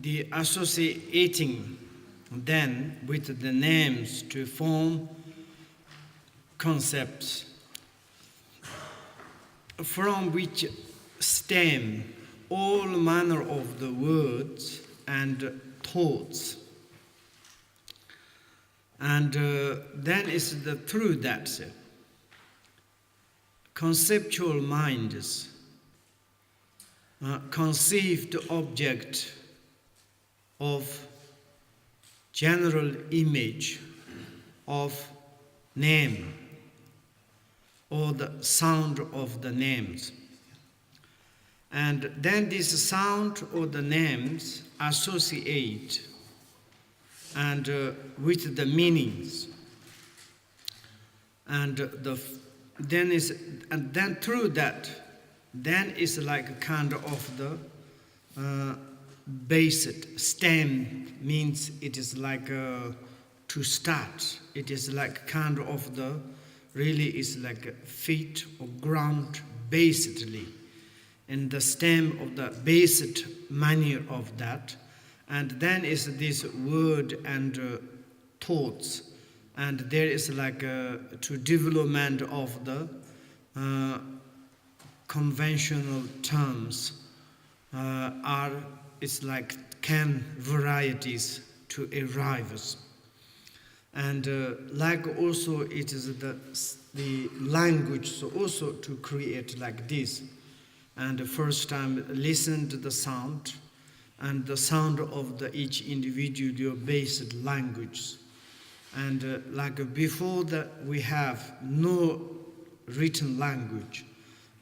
the associating then with the names to form concepts from which stem all manner of the words and thoughts. And then is the truth that conceptual minds conceived object of general image of name or the sound of the names. And then this sound or the names associate and with the meanings. And then through that, then is like a kind of the basic stem, means it is like to start. It is like kind of the, really is like a feet or ground basically. In the stem of the basic manner of that. And then is this word and thoughts. And there is like to development of the conventional terms it's like can varieties to arrive. And like also it is the language, so also to create like this. And the first time listen to the sound and the sound of the each individual basic language. And like before that we have no written language.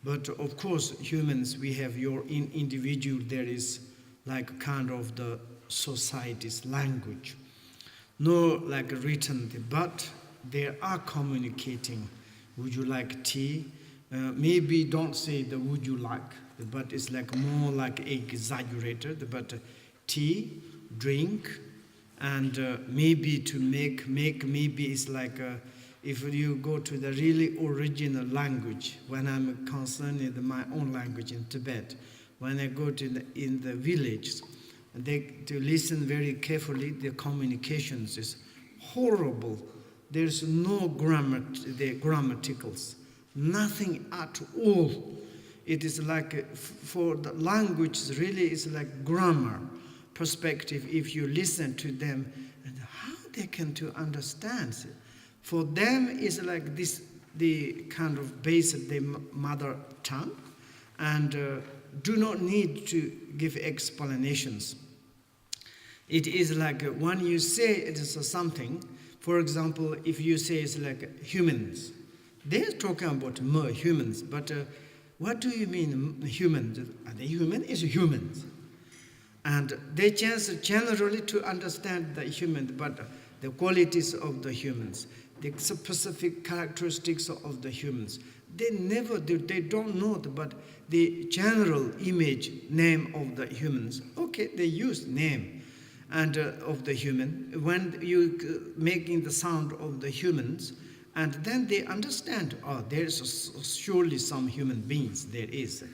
But of course humans, we have your individual, there is like kind of the society's language. No like written, but they are communicating. Would you like tea? Maybe don't say the would you like, but it's like more like exaggerated, but tea, drink, and maybe to make maybe it's like if you go to the really original language, when I'm concerned with my own language in Tibet, when I go to in the village, to listen very carefully, the communications is horrible. There's no grammaticals. Nothing at all. It is like, for the language, really is like grammar perspective. If you listen to them, and how they can to understand. For them, is like this, the kind of basic, the mother tongue, and do not need to give explanations. It is like when you say it is something, for example, if you say it's like humans, they're talking about more humans, but what do you mean humans? Are they human? It's humans. And they just generally to understand the human, but the qualities of the humans, the specific characteristics of the humans. They never do, they don't know, but the general image, name of the humans, okay, they use name and of the human. When you making the sound of the humans, and then they understand, oh, there's surely some human beings, there is.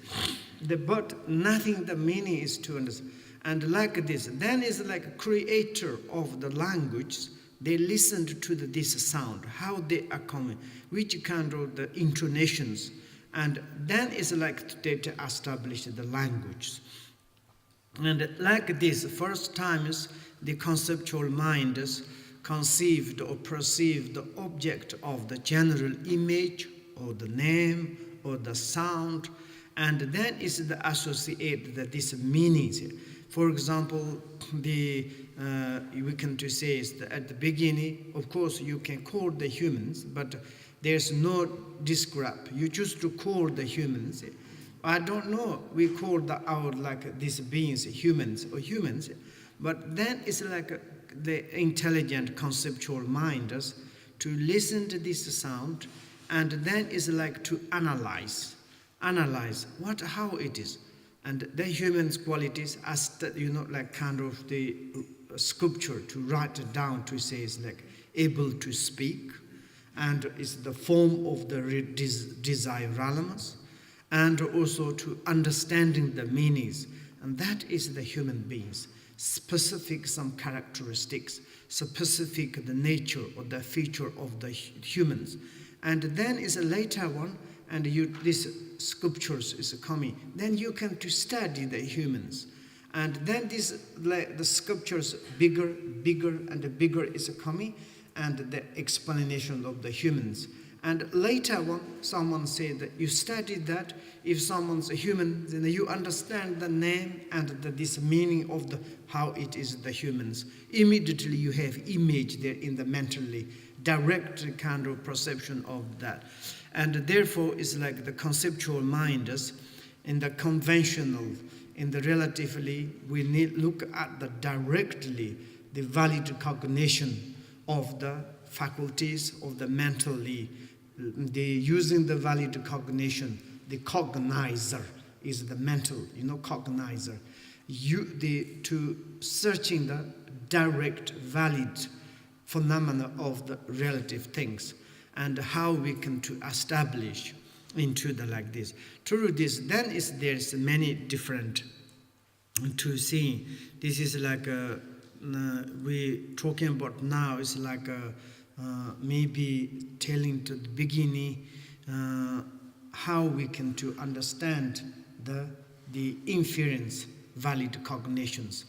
But nothing, the meaning is to understand. And like this, then is like a creator of the language, they listened to this sound, how they are coming, which kind of the intonations, and then is like they establish the language. And like this, first time is the conceptual mind is conceived or perceived the object of the general image or the name or the sound, and then is the associate that this meanings. For example, we can to say is that at the beginning, of course, you can call the humans, but there's no describe. You choose to call the humans. I don't know. We call our like these beings humans or humans, but then it's like the intelligent conceptual mind is to listen to this sound, and then is like to analyze what how it is. And the human's qualities as like kind of the sculpture to write it down to say is like able to speak, and is the form of the desiralamas, and also to understanding the meanings, and that is the human beings. specific some characteristics, specific the nature or the feature of the humans. And then is a later one, and this sculptures is coming. Then you can to study the humans. And then the sculptures bigger and bigger is coming, and the explanation of the humans. And later one, someone said that you study that, if someone's a human, then you understand the name and this meaning of how it is the humans. Immediately you have image there in the mentally, direct kind of perception of that. And therefore it's like the conceptual mind is in the conventional, in the relatively, we need look at the directly, the valid cognition of the faculties of the mentally, using the valid cognition. The cognizer is the mental, cognizer. To searching the direct, valid phenomena of the relative things, and how we can to establish into the like this. Through this, then there's many different to see. This is like we talking about now is like maybe telling to the beginning how we can to understand the inference valid cognitions,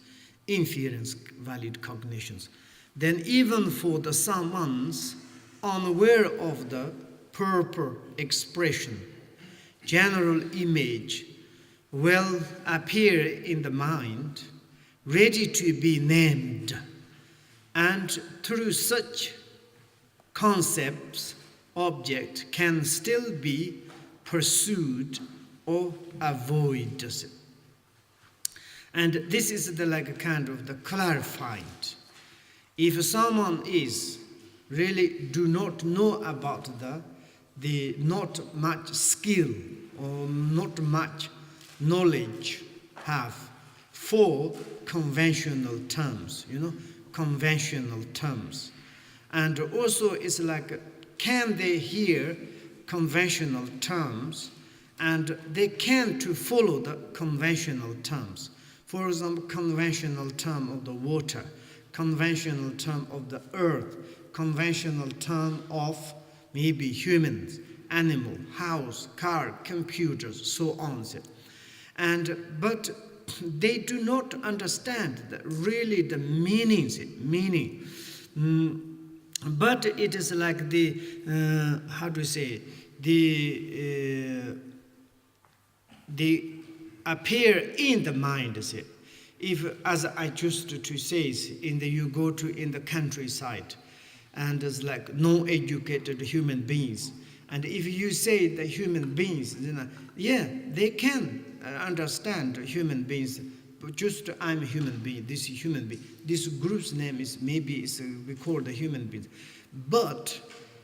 Then even for the someone's unaware of the proper expression, general image will appear in the mind, ready to be named, and through such concepts, object can still be pursued or avoided. And this is the like kind of the clarified. If someone is really do not know about the not much skill or not much knowledge have for conventional terms, conventional terms. And also it's like, can they hear conventional terms and they can to follow the conventional terms. For example, conventional term of the water, conventional term of the earth, conventional term of maybe humans, animal, house, car, computers, so on. But they do not understand really the meaning. But it is like they appear in the mind. If, as I used to say, you go to in the countryside, and there's like non-educated human beings, and if you say the human beings, they can understand human beings. But just I'm a human being. This is human being. This group's name is we call the human beings. But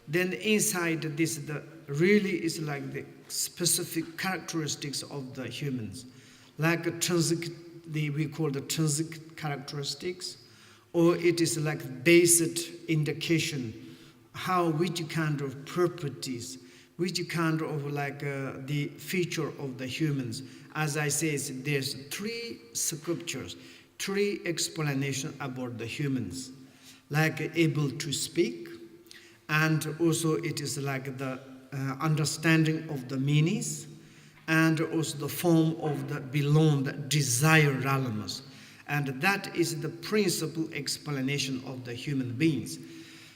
then inside this, really is like the specific characteristics of the humans, like we call the transic characteristics, or it is like basic indication, which kind of properties, which kind of like the feature of the humans. As I say, there's 3 scriptures, 3 explanations about the humans, like able to speak, and also it is like the understanding of the meanings, and also the form of the belong, the desire realms. And that is the principal explanation of the human beings.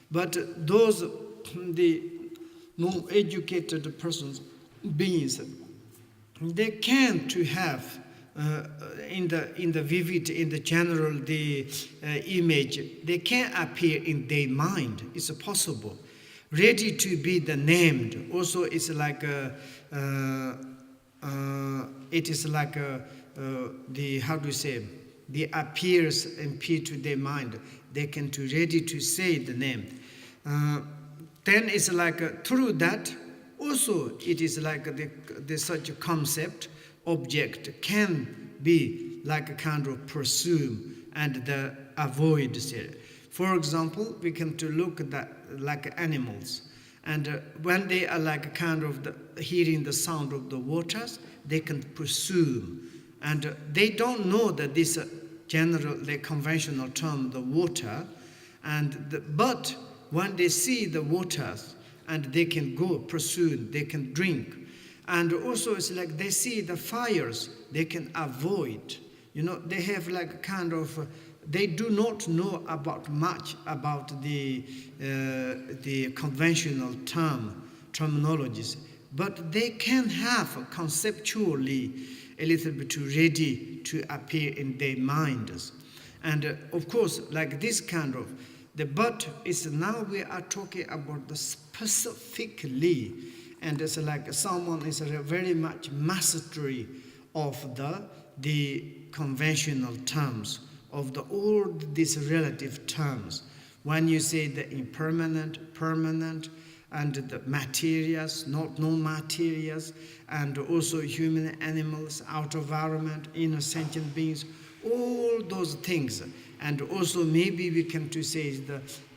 But those, the non-educated persons, beings, they can to have in the vivid, in the general, the image, they can appear in their mind. It's possible. Ready to be the named. Also, it's like it is like the appears and appear to their mind. They can to ready to say the name. Then it's like through that. Also, it is like the such a concept, object can be like a kind of pursue and the avoid. For example, we can to look at that like animals, and when they are like a kind of hearing the sound of the waters, they can pursue, and they don't know that this general, the conventional term, the water, but when they see the waters, and they can go pursue, they can drink. And also it's like they see the fires, they can avoid. They have like kind of, they do not know much about the conventional terminologies, but they can have conceptually a little bit ready to appear in their minds. And of course, like this kind of, but it's now we are talking about the specifically, and it's like someone is very much mastery of the conventional terms, of all these relative terms. When you say the impermanent, permanent, and the materials, not non-materials, and also human, animals, outer environment, inner sentient beings, all those things. And also maybe we can to say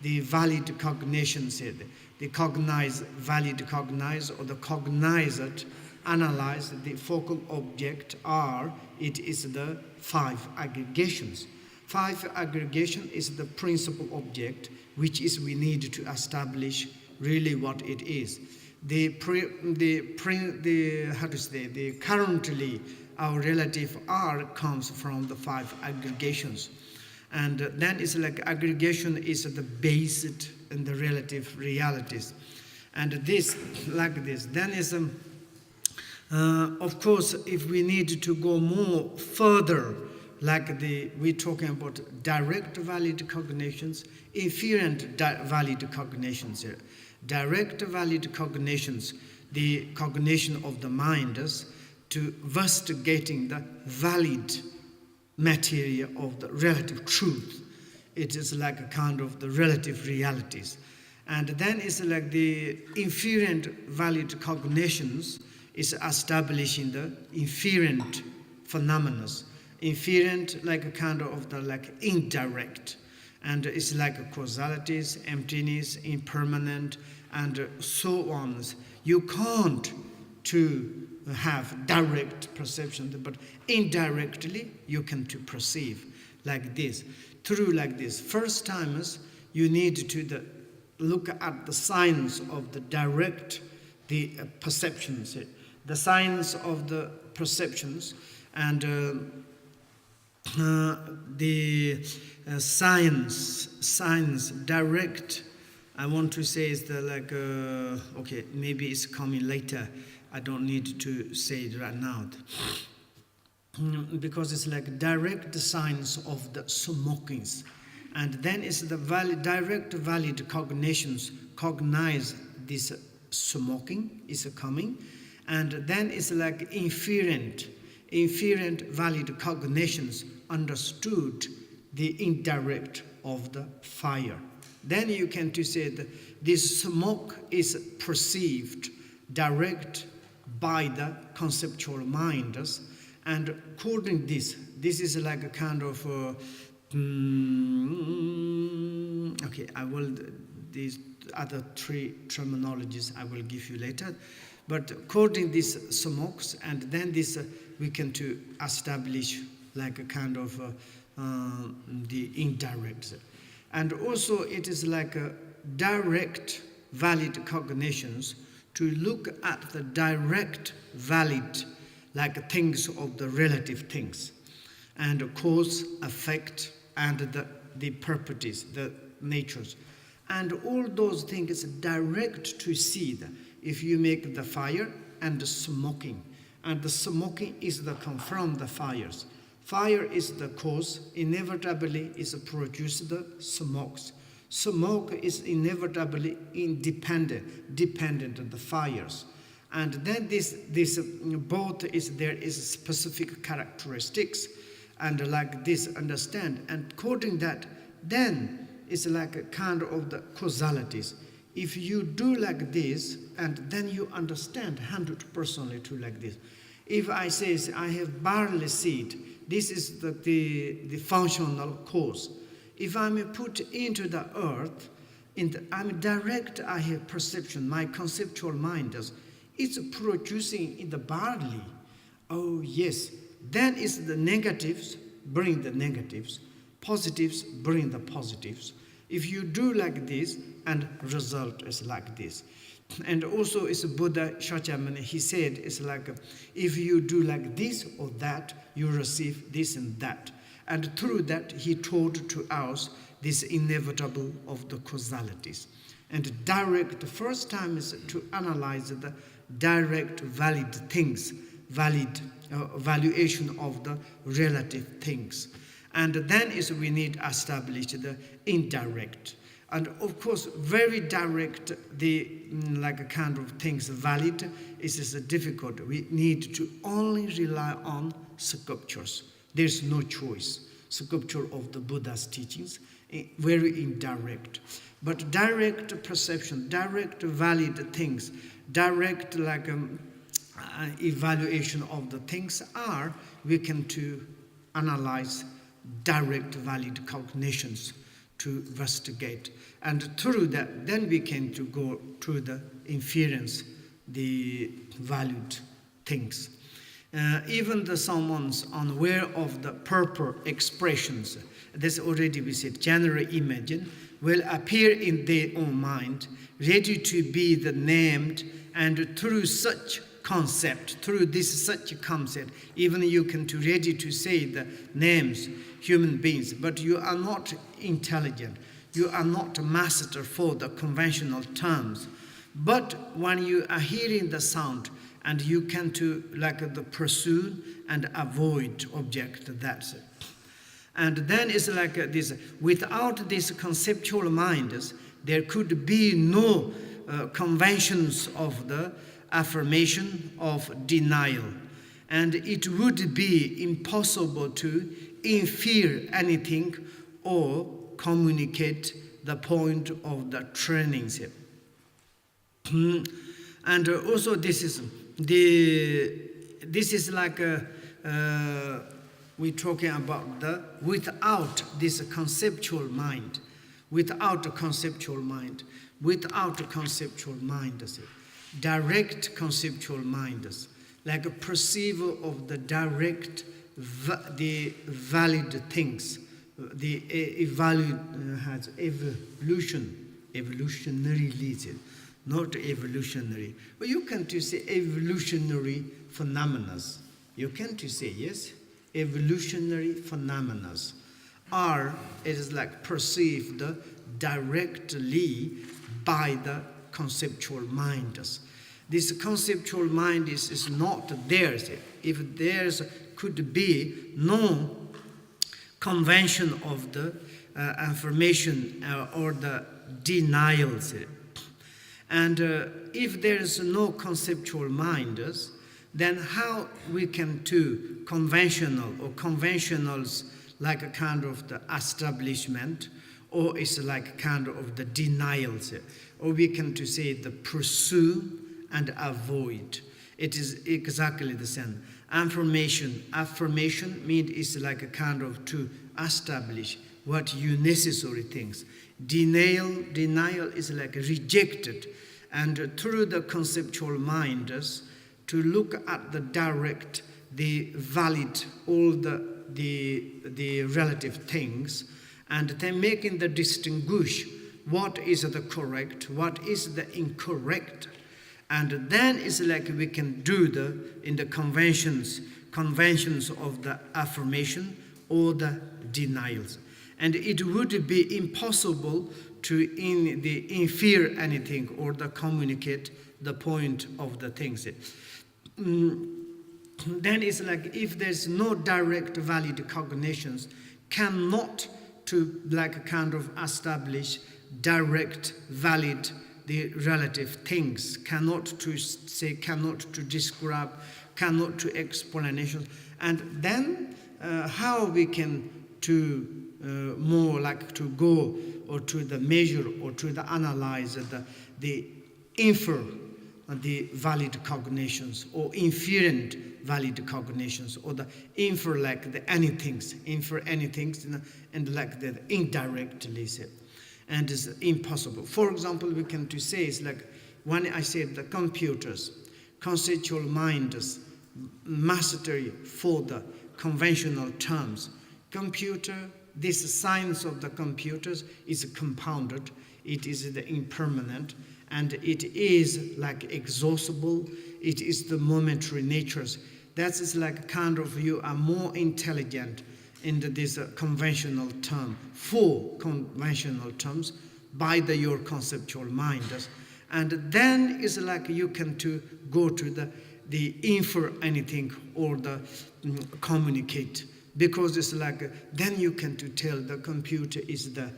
the valid cognition, said the cognize, valid cognize, or the cognized, analyze the focal object are, it is the 5 aggregations. 5 aggregation is the principal object, which is we need to establish really what it is. Currently our relative R comes from the 5 aggregations. And then it's like aggregation is the basic and the relative realities. And this, like this, then is, of course, if we need to go more further, like we're talking about direct valid cognitions, inferent valid cognitions here. Direct valid cognitions, the cognition of the minds, to investigating the valid material of the relative truth. It is like a kind of the relative realities. And then it's like the inferent valid cognitions is establishing the inferent phenomena. Inferent like a kind of the like indirect. And it's like causalities, emptiness, impermanent, and so on. You can't to have direct perception, but indirectly you can to perceive like this. Through like this. First timers, you need to look at the signs of the direct, the perceptions, the signs of the perceptions, and the signs direct. I want to say is the like okay, maybe it's coming later. I don't need to say it right now, because it's like direct signs of the smokings, and then it's the direct valid cognitions cognize this smoking is coming, and then it's like inferent valid cognitions understood the indirect of the fire. Then you can to say that this smoke is perceived direct by the conceptual minds, and according this is like a kind of okay, I will, these other 3 terminologies I will give you later, but according these smokes, and then this we can to establish like a kind of the indirect. And also it is like a direct valid cognitions to look at the direct valid like things of the relative things, and cause, effect, and the properties, the natures. And all those things direct to see that if you make the fire and the smoking, and the smoking is the confirm the fires. Fire is the cause, inevitably is produce the smokes. Smoke is inevitably dependent on the fires. And then this both is, there is specific characteristics, and like this understand. And according that, then it's like a kind of the causalities. If you do like this, and then you understand 100% to like this. If I say I have barley seed, this is the functional cause. If I'm put into the earth, I'm direct, I have perception, my conceptual mind does. It's producing in the barley. Oh yes, then is the negatives, bring the negatives. Positives bring the positives. If you do like this, and result is like this. And also it's Buddha Shakyamuni, he said it's like if you do like this or that, you receive this and that. And through that he taught to us this inevitable of the causalities. And direct, the first time is to analyze the direct valid things, valid valuation of the relative things. And then is we need to establish the indirect. And of course, very direct, the like a kind of things valid is difficult. We need to only rely on sculptures. There's no choice. Sculpture of the Buddha's teachings, very indirect. But direct perception, direct valid things, direct like evaluation of the things are, we can to analyze direct valid cognitions to investigate. And through that, then we can to go through the inference, the valued things. Even the someone's unaware of the proper expressions, this already we said, general imagine, will appear in their own mind, ready to be the named, and through such concept, through this such concept, even you can to ready to say the names, human beings, but you are not intelligent, you are not a master for the conventional terms. But when you are hearing the sound, and you can to like the pursue and avoid object, that's it. And then it's like this, without these conceptual minds, there could be no conventions of the affirmation of denial. And it would be impossible to infer anything or communicate the point of the trainings. And also this is like we're talking about the without this conceptual mind, without a conceptual mind, without a conceptual mind, direct conceptual mind, like a perceiver of the direct, the valid things, the has evolutionary leads, not evolutionary. But you can to say evolutionary phenomena. You can to say yes, evolutionary phenomena are, it is like perceived directly by the conceptual mind. This conceptual mind is not theirs. If theirs could be no convention of the affirmation or the denials. And if there is no conceptual mind, then how we can do conventional or conventionals like a kind of the establishment, or it's like a kind of the denials, or we can to say the pursue and avoid. It is exactly the same. Affirmation means it's like a kind of to establish what you necessary things. Denial is like rejected, and through the conceptual mind to look at the direct, the valid, all the relative things, and then making the distinguish what is the correct, what is the incorrect, and then it's like we can do in the conventions of the affirmation or the denials. And it would be impossible to infer anything or to communicate the point of the things. Then it's like if there's no direct valid cognitions, cannot to like a kind of establish direct valid the relative things, cannot to say, cannot to describe, cannot to explanation. And then how we can to more like to go or to the measure or to the analyze the infer the valid cognitions or inferent valid cognitions, or the infer like the anythings, and like the indirectly said, and it's impossible. For example, we can to say it's like when I said the computers, conceptual minds, mastery for the conventional terms, Computer, this science of the computers is compounded, it is the impermanent, and it is like exhaustible, it is the momentary natures. That is like kind of you are more intelligent in this conventional term, full conventional terms, by your conceptual mind. And then it's like you can to go to the infer anything or the communicate, because it's like then you can to tell the computer is the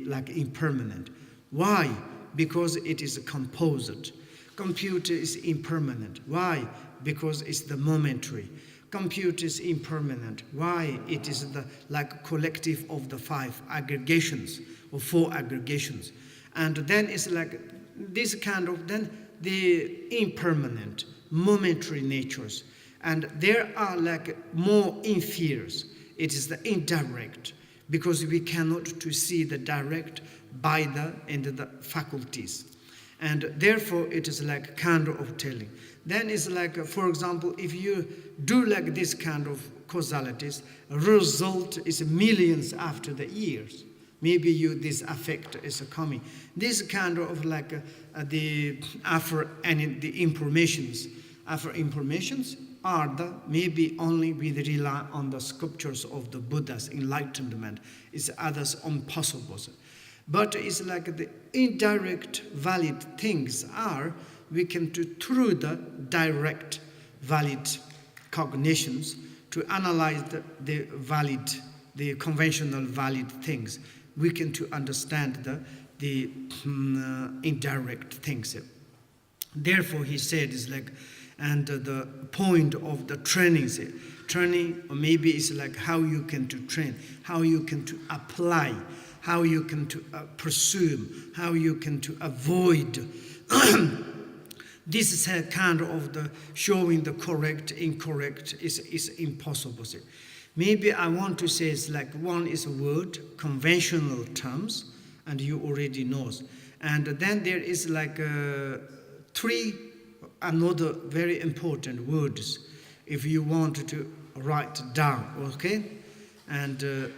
like impermanent. Why? Because it is a composite. Computer is impermanent. Why? Because it's the momentary. Computer is impermanent. Why? It is the like collective of the 5 aggregations or 4 aggregations. And then it's like this kind of then the impermanent, momentary natures. And there are like more inferiors. It is the indirect, because we cannot to see the direct by the faculties. And therefore it is like kind of telling. Then it's like, for example, if you do like this kind of causalities, result is millions after the years. Maybe this effect is coming. This kind of like the informations are the maybe only we rely on the sculptures of the Buddha's enlightenment. It's others impossible. But it's like the indirect valid things are we can do through the direct valid cognitions to analyze the conventional valid things. We can to understand the indirect things. Therefore, he said is like, and the point of the training, or maybe it's like how you can to train, how you can to apply, how you can to presume, how you can to avoid. This is a kind of the showing the correct, incorrect is impossible. Maybe I want to say it's like one is a word, conventional terms, and you already know. And then there is like 3 another very important words if you want to write down, okay? And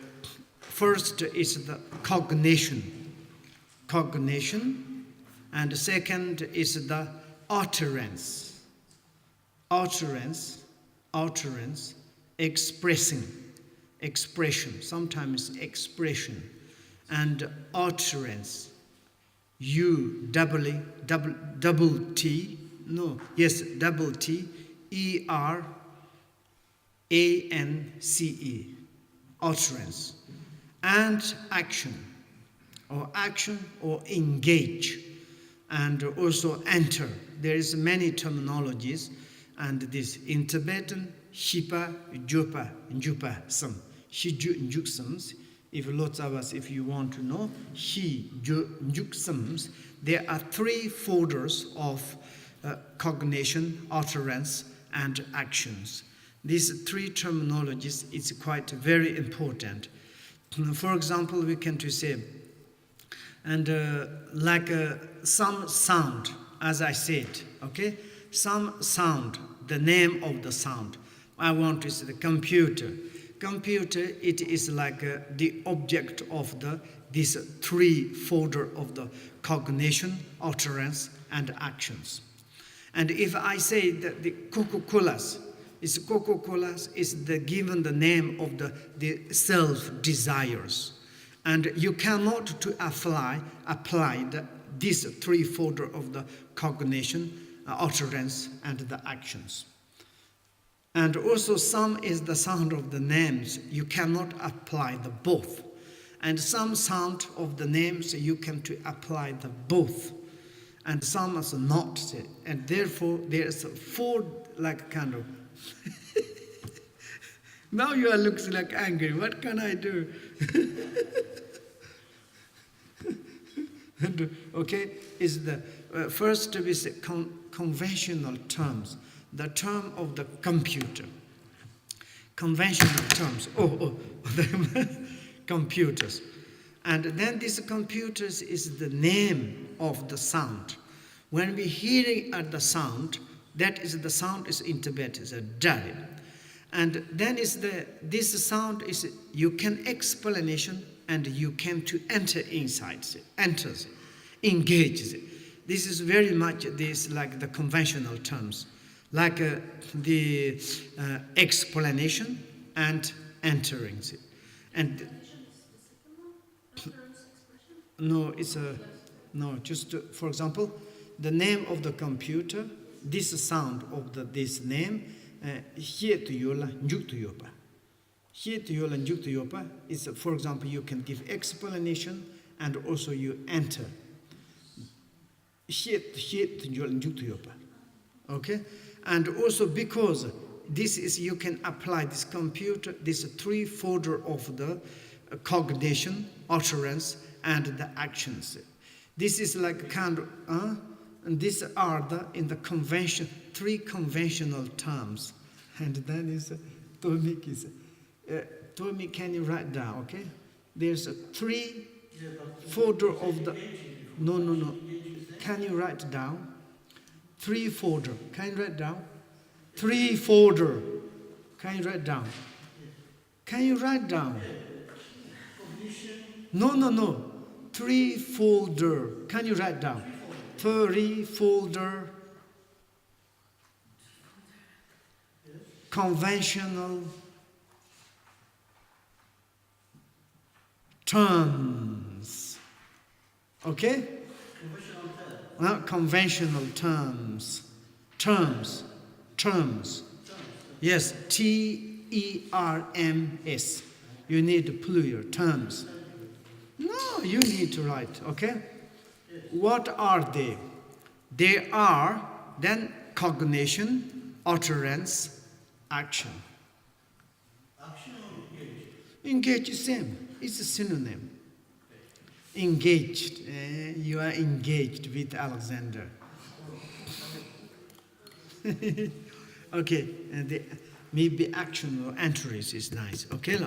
first is the cognition, and second is the utterance, expression, sometimes expression, and utterance, double T, ERANCE, utterance, and action or engage, and also enter. There is many terminologies, and this in Tibetan, Shipa, Jupa, Njupa, Sam, Shiju, Njuksams. If lots of us, if you want to know, Shi, Njuksams, there are 3 folders of cognition, utterance, and actions. These 3 terminologies is quite very important. For example, we can to say, and like some sound, as I said, okay, some sound, the name of the sound. I want to say the computer. Computer, it is like the object of this 3 folder of the cognition, utterance, and actions. And if I say that the Coca-Colas is given the name of the self-desires. And you cannot to apply this 3 folder of the cognition, utterance, and the actions. And also some is the sound of the names. You cannot apply the both. And some sound of the names you can to apply the both. And some is not. And therefore there's 4 like kind of now you are looking like angry. What can I do? And, okay, is the first is conventional terms. The term of the computer. Conventional terms. Computers. And then these computers is the name of the sound. When we hearing at the sound, that is the sound is in Tibet is a dari. And then is this sound is, you can explanation and you can to enter inside, enters, engages. This is very much this like the conventional terms, like the explanation and entering. And no, it's a no. Just for example, the name of the computer, this sound of this name. Here to yola, njuk to yopa. Here to yola, njuk to yopa is, for example, you can give explanation and also you enter. Here to yola, njuk to yopa. Okay? And also because this is, you can apply this computer, this three-folder of the cognition, utterance, and the actions. This is like kind of, and these are in the convention, three conventional terms. And then is Tomik is, Tomik, can you write down, okay? There's a three folder of the, no. Can you write down? Three folder. Can you write down? Three folder. Can you write down? Can you write down? No. Three folder. Can you write down? Three folder. Conventional terms. Okay? Conventional terms. Terms. Yes, T-E-R-M-S. You need plural, terms. No, you need to write, okay? What are they? They are then cognition, utterance, action. Engage is same. It's a synonym. Engaged. You are engaged with Alexander. Okay. And maybe action or entries is nice. Okay.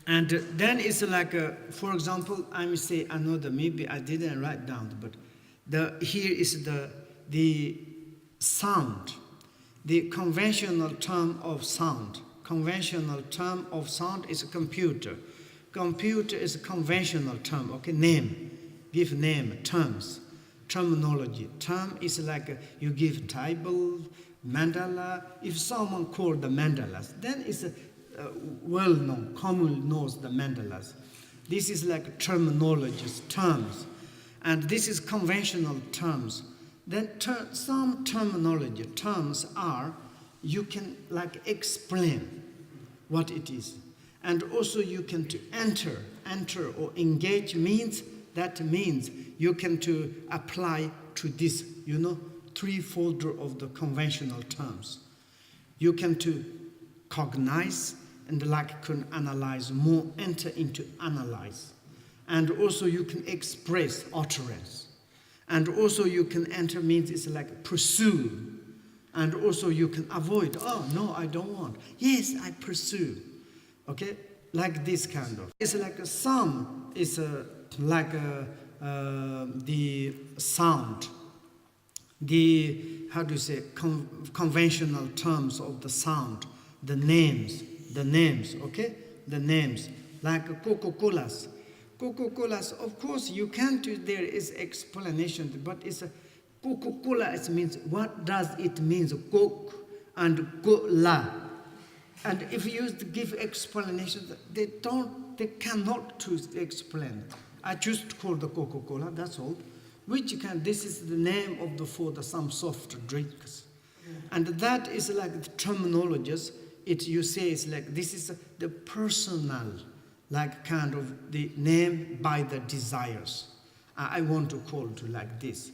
And then it's like, for example, I may say another. Maybe I didn't write down, but here is the sound. The conventional term of sound. Conventional term of sound is a computer. Computer is a conventional term, okay? Name. Give name, terms. Terminology. Term is like you give table, mandala. If someone called the mandalas, then it's well-known, commonly knows the mandalas. This is like terminologies, terms. And this is conventional terms. Then some terminology, terms are, you can like explain what it is. And also you can to enter or engage means you can to apply to this, three-folder of the conventional terms. You can to cognize and like can analyze more, enter into analyze. And also you can express utterance. And also you can enter means it's like pursue. And also you can avoid, oh no, I don't want. Yes, I pursue. Okay, like this kind of. It's like a sound, it's like the sound. The, how do you say, conventional terms of the sound. The names, okay? The names, like Coca-Colas. Coca-Colas, of course, you can't do, there is explanation, but it's a Coca-Cola, it means, what does it mean? Coke and cola. And if you give explanation, they cannot to explain. I just call the Coca-Cola, that's all. Which this is the name of some soft drinks. And that is like the terminologies, you say it's like, this is the personal, like kind of the name by the desires. I want to call to like this.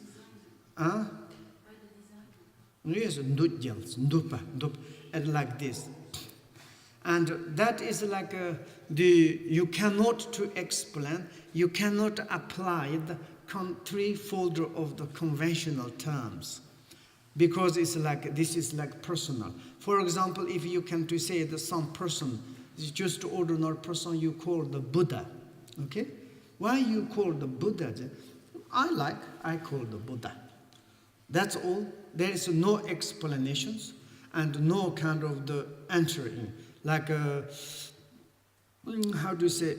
Yes, and like this. And that is like you cannot to explain, you cannot apply the three-folder of the conventional terms. Because it's like, this is like personal. For example, if you can to say that some person is just ordinary person, you call the Buddha. Okay? Why you call the Buddha? I call the Buddha. That's all. There is no explanations. and no kind of the entering, like how do you say,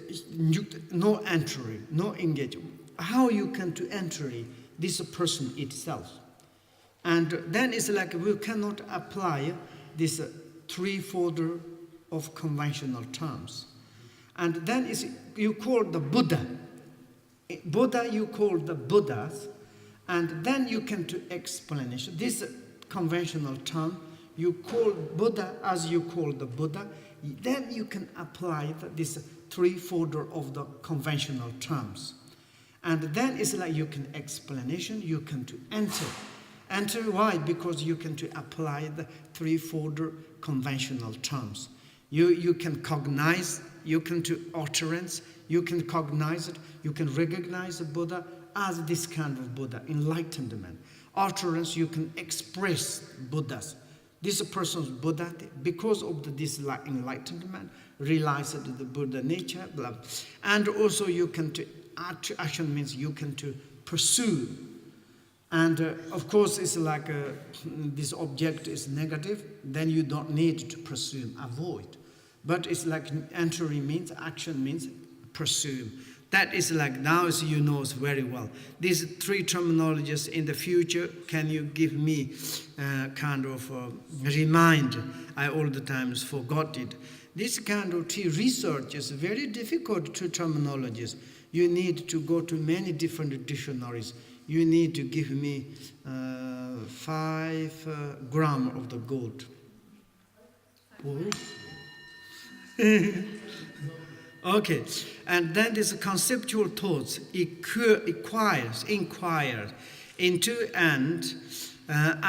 no entering, no engagement. How you can to enter this person itself. And then it's like we cannot apply this threefold of conventional terms. And then is you call the Buddha. Buddha you call the Buddhas, and then you can to explanation. This conventional term, you call Buddha as you call the Buddha, then you can apply this threefold of the conventional terms. And then it's like you can explanation, you can to enter. Enter, why? Because you can to apply the threefold conventional terms. You can cognize, you can to utterance, you can cognize it, you can recognize the Buddha as this kind of Buddha, enlightenment. Utterance, you can express Buddhas. This person's Buddha, because of this enlightenment, realized the Buddha nature, blah. And also you can to action means you can to pursue. And of course, it's like this object is negative, then you don't need to pursue, avoid. But it's like entering means, action means pursue. That is like now, as you know very well. These three terminologies in the future, can you give me kind of remind? I all the times forgot it. This kind of research is very difficult to terminologies. You need to go to many different dictionaries. You need to give me 5 grams of the gold. Okay, and then this conceptual thoughts inquires into and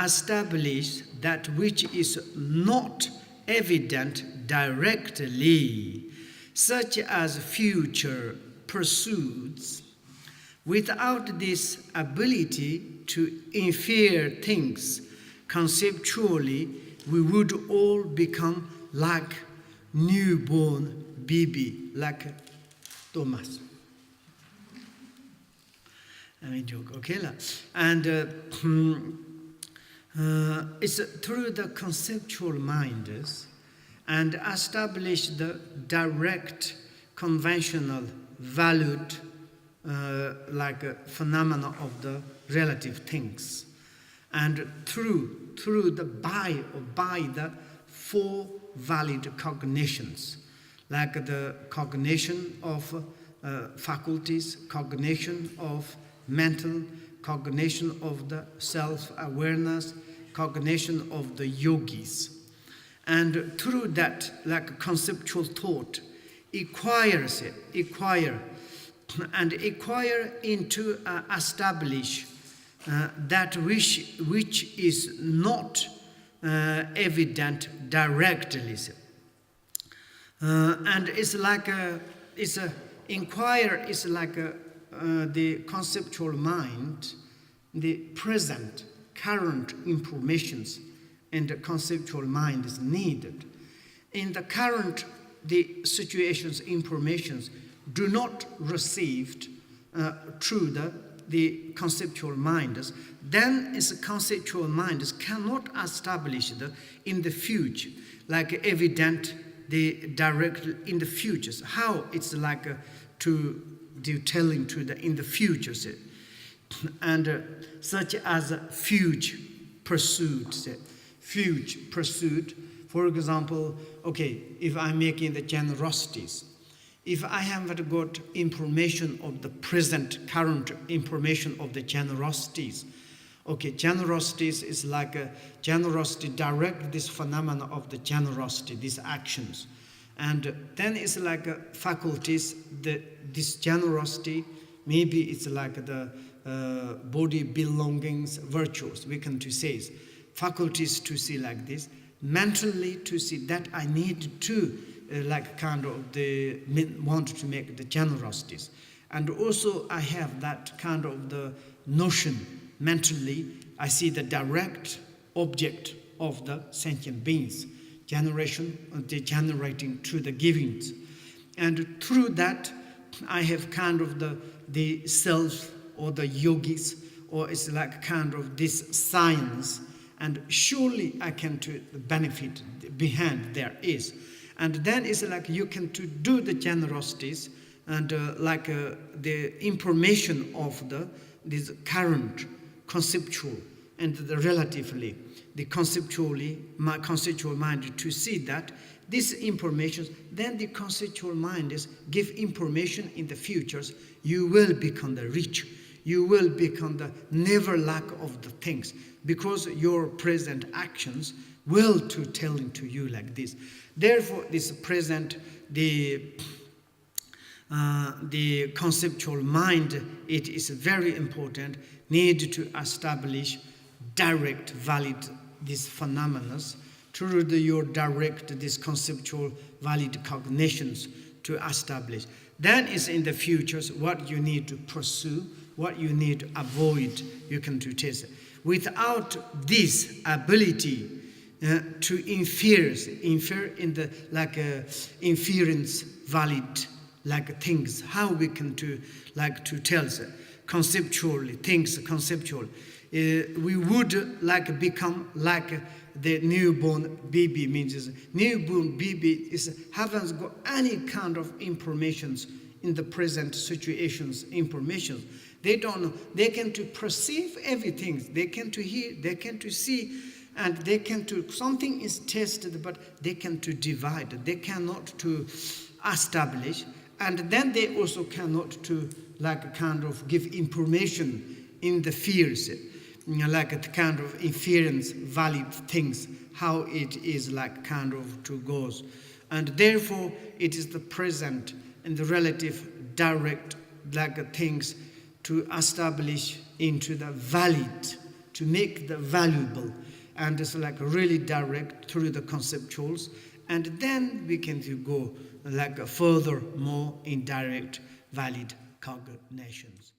establish that which is not evident directly, such as future pursuits. Without this ability to infer things conceptually, we would all become like newborn baby, like Thomas. I mean, joke, okay? And it's through the conceptual minds and establish the direct, conventional, valued, phenomena of the relative things, and through the by the 4 valid cognitions, like the cognition of faculties, cognition of mental, cognition of the self-awareness, cognition of the yogis. And through that, like conceptual thought, acquire into establish that which is not evident directly. And it's like inquire is like the conceptual mind, the present, current informations, and the conceptual mind is needed. In the current, the situations, informations do not received through the conceptual minds, then it's a conceptual minds cannot establish in the future, like evident, the direct in the futures. How it's like to do telling to the in the futures, and such as future pursuit. Future pursuit. For example, okay, if I'm making the generosities, if I haven't got information of the present, current information of the generosities, okay, generosities is like a generosity, direct this phenomena of the generosity, these actions. And then it's like a faculties, this generosity, maybe it's like the body belongings, virtues, we can to say, faculties to see like this, mentally to see that I need to like kind of the want to make the generosities. And also I have that kind of the notion mentally, I see the direct object of the sentient beings, generation, degenerating to the givings. And through that, I have kind of the self or the yogis, or it's like kind of this science, and surely I can to the benefit behind there is. And then it's like you can to do the generosities and the information of this current conceptual and the relatively the conceptual mind to see that this information, then the conceptual mind is give information in the futures. You will become the rich. You will become the never lack of the things, because your present actions will to tell to you like this. Therefore, this present the conceptual mind, it is very important. Need to establish direct, valid these phenomena through your direct this conceptual valid cognitions to establish. Then is in the futures what you need to pursue, what you need to avoid. You can to test. Without this ability to infer in the inference valid things, how we can to tell conceptually things conceptual. We would become like the newborn baby. Means newborn baby haven't got any kind of informations in the present situations. Information they don't know. They can to perceive everything. They can to hear. They can to see, and they can to something is tested, but they can to divide. They cannot to establish, and then they also cannot to kind of give information in the fears. A kind of inference valid things, how it is kind of to goes. And therefore it is the present and the relative direct things to establish into the valid, to make the valuable, and it's really direct through the conceptuals, and then we can go further more indirect valid cognitions.